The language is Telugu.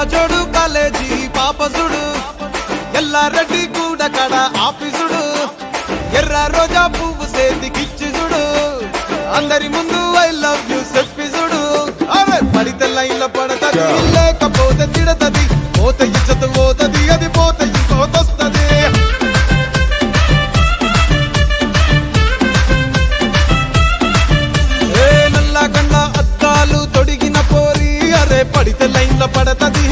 జోడు కాలేజీ పాపసుడు ఎల్లారెడ్డి కూడా కడ ఆఫీసుడు ఎర్ర రోజా పువ్వు సేతికిచ్చి చూడు అందరి ముందు ఐ లవ్ యూ చెప్పి చూడు అరే పడితే లైన్ల పడతది లేకపోతే తిడతది పోత ఇచ్చత పోతది అది పోత ఇంకోతొస్తది ఏ నల్ల కళ్ళ అద్దాలు తొడిగిన పోరి అరే పడితే లైన్ల పడతది